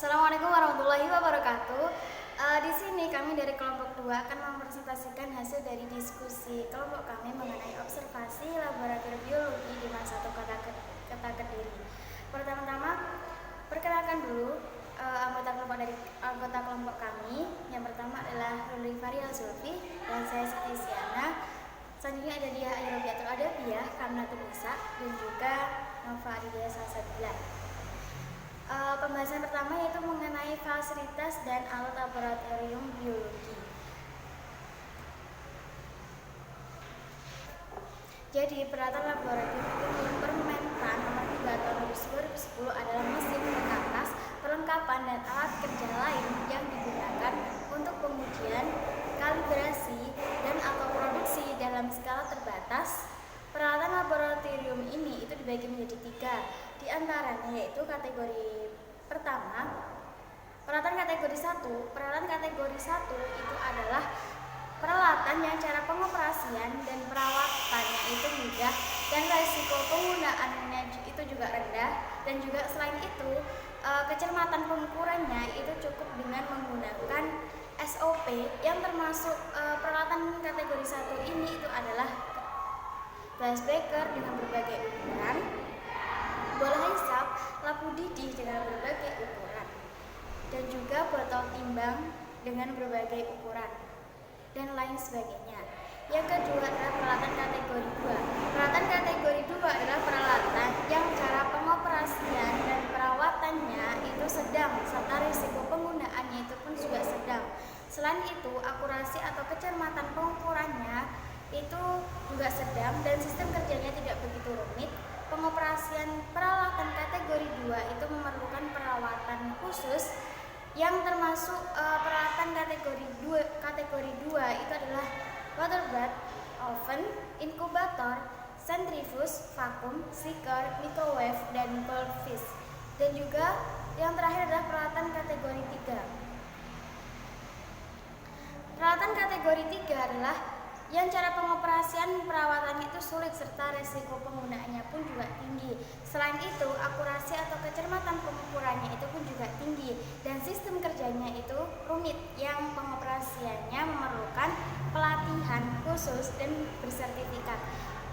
Assalamualaikum warahmatullahi wabarakatuh. Di sini kami dari kelompok 2 akan mempresentasikan hasil dari diskusi kelompok kami mengenai observasi laboratorium biologi di masa 1 Kota Kediri. Pertama-tama, perkenalkan dulu anggota kelompok kami. Yang pertama adalah Ruli Farial Zulfi dan saya Siti Siana. Selanjutnya ada Dia Airobiatul Adabiyah, Kamnatul Nisa, dan juga Nova Adidaya Salsabila. Pembahasan pertama yaitu mengenai fasilitas dan alat laboratorium biologi. Jadi peralatan laboratorium itu menurut Permenpan nomor 3 tahun 2010 adalah mesin, perkakas, perlengkapan dan alat kerja lain yang digunakan untuk pengujian, kalibrasi dan atau produksi dalam skala terbatas. Peralatan laboratorium ini itu dibagi menjadi 3, di antaranya yaitu kategori pertama, peralatan kategori 1. Peralatan kategori 1 itu adalah peralatan yang cara pengoperasian dan perawatannya itu mudah dan risiko penggunaannya itu juga rendah, dan juga selain itu kecermatan pengukurannya itu cukup dengan menggunakan SOP yang termasuk peralatan kategori 1 ini itu adalah glass beaker dengan berbagai ukuran, bola hisap, lampu didih dengan berbagai ukuran, dan juga botol timbang dengan berbagai ukuran, dan lain sebagainya. Yang kedua adalah peralatan kategori 2. Peralatan kategori 2 adalah peralatan yang cara pengoperasian dan perawatannya itu sedang, serta risiko penggunaannya itu pun juga sedang. Selain itu, akurasi atau kecermatan pengukurannya itu juga sedang dan sistem kerjanya tidak begitu rumit. Pengoperasian peralatan kategori 2 itu memerlukan perawatan khusus yang termasuk peralatan kategori 2 itu adalah water bath, oven, inkubator, centrifuge, vakum, seeker, microwave, dan goldfish. Dan juga yang terakhir adalah peralatan kategori 3. Peralatan kategori 3 adalah yang cara pengoperasian perawatannya itu sulit serta resiko penggunaannya pun juga tinggi. Selain itu, akurasi atau kecermatan pengukurannya itu pun juga tinggi dan sistem kerjanya itu rumit yang pengoperasiannya memerlukan pelatihan khusus dan bersertifikat.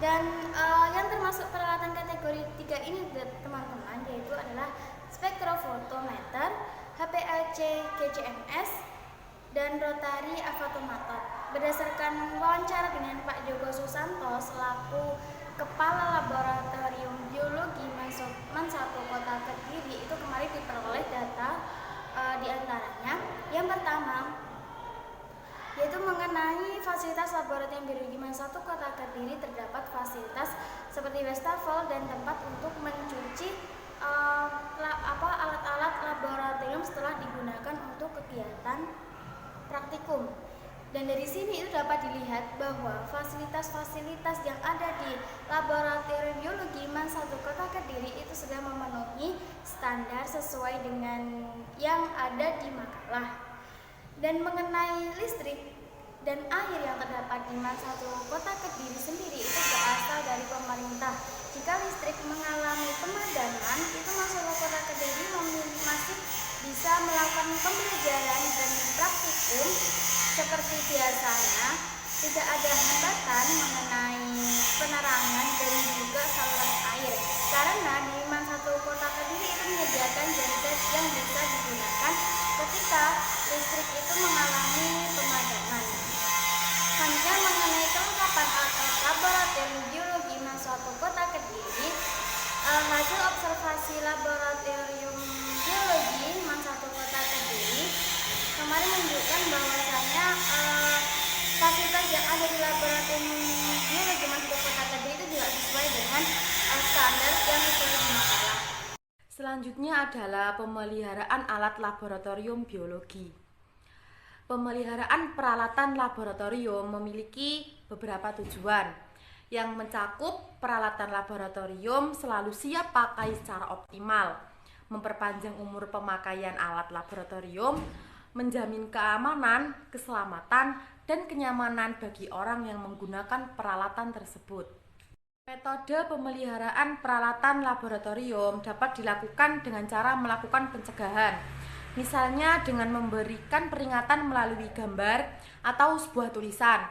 Dan yang termasuk peralatan kategori 3 ini teman-teman yaitu adalah spektrofotometer, HPLC GCMS, dan rotary avatomator. Berdasarkan wawancara dengan Pak Joko Susanto selaku Kepala Laboratorium Biologi Men 1 Kota Kediri, itu kemarin diperoleh data di antaranya. Yang pertama yaitu mengenai fasilitas laboratorium biologi Men 1 Kota Kediri, terdapat fasilitas seperti wastafel dan tempat untuk mencuci alat-alat laboratorium setelah digunakan untuk kegiatan praktikum. Dan dari sini itu dapat dilihat bahwa fasilitas-fasilitas yang ada di Laboratorium Biologi Men 1 Kota Kediri itu sudah memenuhi standar sesuai dengan yang ada di makalah. Dan mengenai listrik dan air yang terdapat di Men 1 Kota Kediri sendiri itu berasal dari pemerintah. Jika listrik mengalami pemadaman, itu Men 1 Kota Kediri masih bisa melakukan pembelajaran dan praktikum seperti biasanya. Tidak ada hambatan mengenai penerangan dan juga saluran air, karena di Men 1 Kota Kediri itu menyediakan genset yang bisa digunakan ketika listrik itu mengalami pemadaman. Selanjutnya mengenai kelengkapan alat laboratorium biologi Men 1 Kota Kediri, hasil observasi laboratorium biologi Men 1 Kota Kediri kemarin menunjukkan bahwasanya fasilitas yang ada di laboratorium biologi Men 1 Kota Kediri itu juga sesuai dengan standar yang ditulis di makalah. Selanjutnya adalah pemeliharaan alat laboratorium biologi. Pemeliharaan peralatan laboratorium memiliki beberapa tujuan yang mencakup peralatan laboratorium selalu siap pakai secara optimal, memperpanjang umur pemakaian alat laboratorium, menjamin keamanan, keselamatan, dan kenyamanan bagi orang yang menggunakan peralatan tersebut. Metode pemeliharaan peralatan laboratorium dapat dilakukan dengan cara melakukan pencegahan, Misalnya dengan memberikan peringatan melalui gambar atau sebuah tulisan,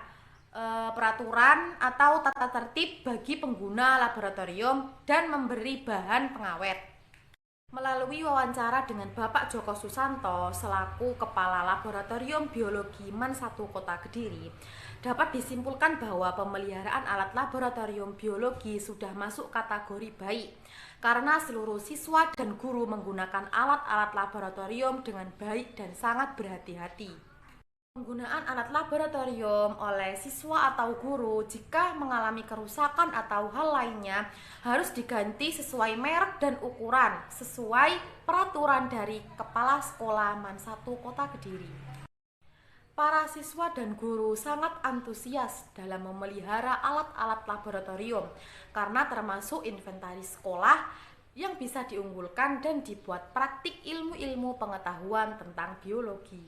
peraturan atau tata tertib bagi pengguna laboratorium, dan memberi bahan pengawet. Melalui wawancara dengan Bapak Joko Susanto selaku Kepala Laboratorium Biologi MAN 1 Kota Kediri, dapat disimpulkan bahwa pemeliharaan alat laboratorium biologi sudah masuk kategori baik karena seluruh siswa dan guru menggunakan alat-alat laboratorium dengan baik dan sangat berhati-hati. Penggunaan alat laboratorium oleh siswa atau guru jika mengalami kerusakan atau hal lainnya harus diganti sesuai merek dan ukuran sesuai peraturan dari Kepala Sekolah MAN 1 Kota Kediri. Para siswa dan guru sangat antusias dalam memelihara alat-alat laboratorium karena termasuk inventaris sekolah yang bisa diunggulkan dan dibuat praktik ilmu-ilmu pengetahuan tentang biologi.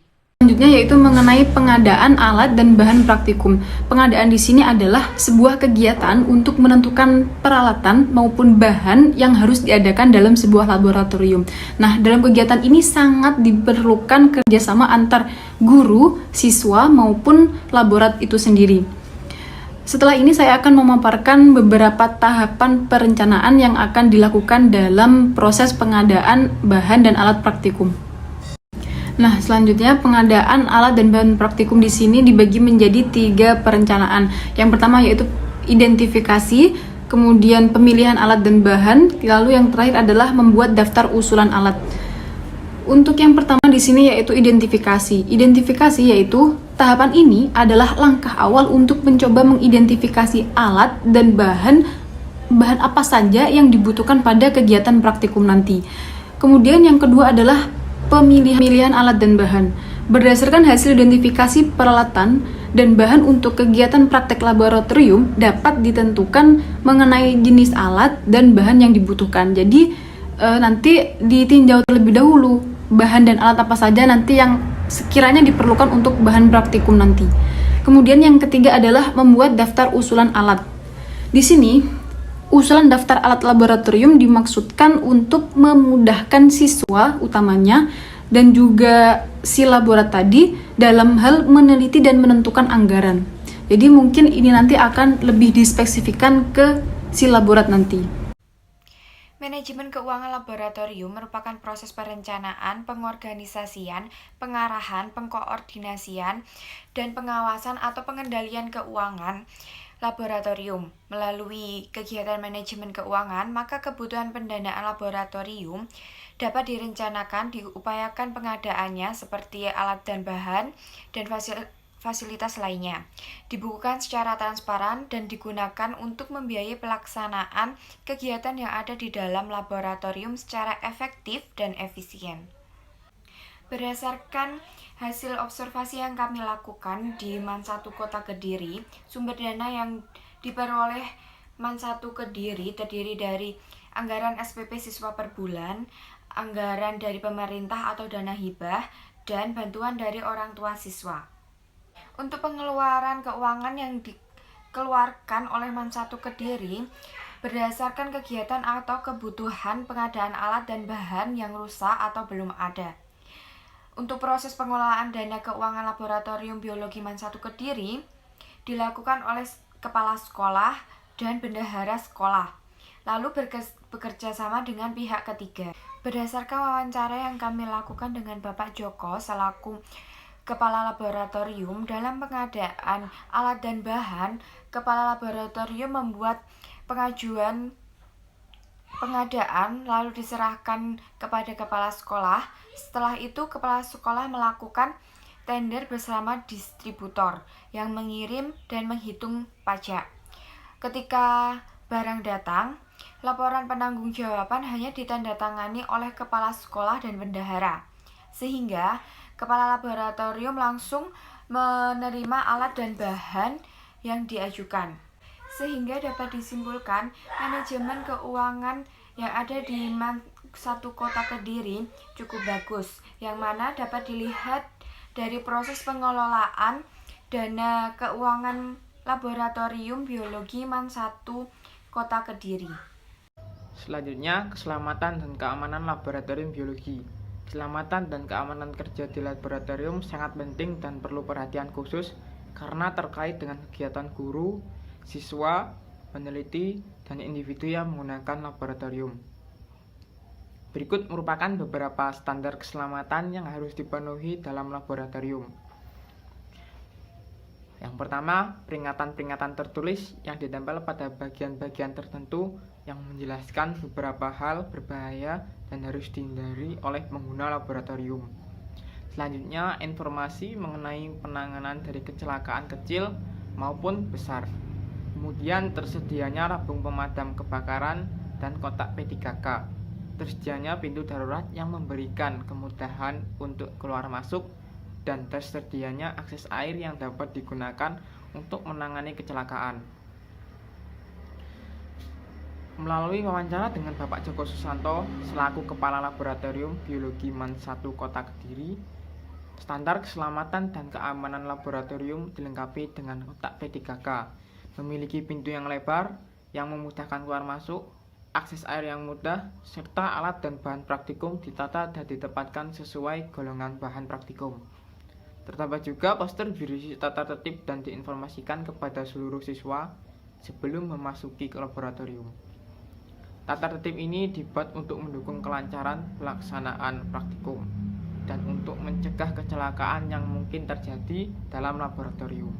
Selanjutnya yaitu mengenai pengadaan alat dan bahan praktikum. Pengadaan di sini adalah sebuah kegiatan untuk menentukan peralatan maupun bahan yang harus diadakan dalam sebuah laboratorium. Nah, dalam kegiatan ini sangat diperlukan kerjasama antar guru, siswa maupun laborat itu sendiri. Setelah ini saya akan memaparkan beberapa tahapan perencanaan yang akan dilakukan dalam proses pengadaan bahan dan alat praktikum. Nah, selanjutnya pengadaan alat dan bahan praktikum di sini dibagi menjadi 3 perencanaan. Yang pertama yaitu identifikasi, kemudian pemilihan alat dan bahan, lalu yang terakhir adalah membuat daftar usulan alat. Untuk yang pertama di sini yaitu identifikasi. Identifikasi yaitu tahapan ini adalah langkah awal untuk mencoba mengidentifikasi alat dan bahan apa saja yang dibutuhkan pada kegiatan praktikum nanti. Kemudian yang kedua adalah pemilihan alat dan bahan. Berdasarkan hasil identifikasi peralatan dan bahan untuk kegiatan praktek laboratorium dapat ditentukan mengenai jenis alat dan bahan yang dibutuhkan. Jadi nanti ditinjau terlebih dahulu bahan dan alat apa saja nanti yang sekiranya diperlukan untuk bahan praktikum nanti. Kemudian yang ketiga adalah membuat daftar usulan alat. Di sini usulan daftar alat laboratorium dimaksudkan untuk memudahkan siswa utamanya dan juga si laborat tadi dalam hal meneliti dan menentukan anggaran. Jadi mungkin ini nanti akan lebih dispesifikkan ke si laborat nanti. Manajemen keuangan laboratorium merupakan proses perencanaan, pengorganisasian, pengarahan, pengkoordinasian, dan pengawasan atau pengendalian keuangan laboratorium. Melalui kegiatan manajemen keuangan, maka kebutuhan pendanaan laboratorium dapat direncanakan, diupayakan pengadaannya seperti alat dan bahan dan fasilitas lainnya, dibukukan secara transparan dan digunakan untuk membiayai pelaksanaan kegiatan yang ada di dalam laboratorium secara efektif dan efisien. Berdasarkan hasil observasi yang kami lakukan di MAN 1 Kota Kediri, sumber dana yang diperoleh MAN 1 Kediri terdiri dari anggaran SPP siswa per bulan, anggaran dari pemerintah atau dana hibah, dan bantuan dari orang tua siswa. Untuk pengeluaran keuangan yang dikeluarkan oleh MAN 1 Kediri berdasarkan kegiatan atau kebutuhan pengadaan alat dan bahan yang rusak atau belum ada. Untuk proses pengelolaan dana keuangan laboratorium biologi MAN 1 Kediri dilakukan oleh kepala sekolah dan bendahara sekolah, lalu bekerja sama dengan pihak ketiga. Berdasarkan wawancara yang kami lakukan dengan Bapak Joko selaku Kepala Laboratorium dalam pengadaan alat dan bahan, Kepala Laboratorium membuat pengajuan pengadaan lalu diserahkan kepada kepala sekolah. Setelah itu kepala sekolah melakukan tender bersama distributor yang mengirim dan menghitung pajak. Ketika barang datang, laporan penanggung-jawaban hanya ditandatangani oleh kepala sekolah dan bendahara, sehingga kepala laboratorium langsung menerima alat dan bahan yang diajukan. Sehingga dapat disimpulkan manajemen keuangan yang ada di MAN 1 Kota Kediri cukup bagus, yang mana dapat dilihat dari proses pengelolaan dana keuangan laboratorium biologi MAN 1 Kota Kediri. Selanjutnya, keselamatan dan keamanan laboratorium biologi. Keselamatan dan keamanan kerja di laboratorium sangat penting dan perlu perhatian khusus karena terkait dengan kegiatan guru, siswa, peneliti, dan individu yang menggunakan laboratorium. Berikut merupakan beberapa standar keselamatan yang harus dipenuhi dalam laboratorium. Yang pertama, peringatan-peringatan tertulis yang ditempel pada bagian-bagian tertentu yang menjelaskan beberapa hal berbahaya dan harus dihindari oleh pengguna laboratorium. Selanjutnya, informasi mengenai penanganan dari kecelakaan kecil maupun besar. Kemudian tersedianya rabung pemadam kebakaran dan kotak P3K. Tersedianya pintu darurat yang memberikan kemudahan untuk keluar masuk dan tersedianya akses air yang dapat digunakan untuk menangani kecelakaan. Melalui wawancara dengan Bapak Joko Susanto selaku Kepala Laboratorium Biologi MAN 1 Kota Kediri, standar keselamatan dan keamanan laboratorium dilengkapi dengan kotak P3K, memiliki pintu yang lebar yang memudahkan keluar masuk, akses air yang mudah, serta alat dan bahan praktikum ditata dan ditempatkan sesuai golongan bahan praktikum. Terdapat juga poster berisi tata tertib dan diinformasikan kepada seluruh siswa sebelum memasuki ke laboratorium. Tata tertib ini dibuat untuk mendukung kelancaran pelaksanaan praktikum dan untuk mencegah kecelakaan yang mungkin terjadi dalam laboratorium.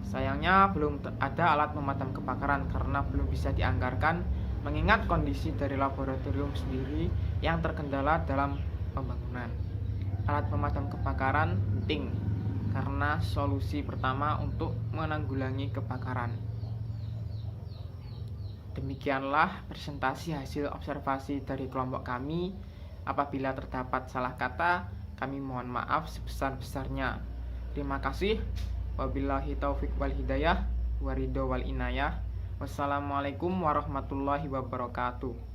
Sayangnya belum ada alat pemadam kebakaran karena belum bisa dianggarkan mengingat kondisi dari laboratorium sendiri yang terkendala dalam pembangunan. Alat pemadam kebakaran penting karena solusi pertama untuk menanggulangi kebakaran. Demikianlah presentasi hasil observasi dari kelompok kami. Apabila terdapat salah kata, kami mohon maaf sebesar-besarnya. Terima kasih. Wabillahi taufiq wal hidayah, waridho wal inayah. Wassalamualaikum warahmatullahi wabarakatuh.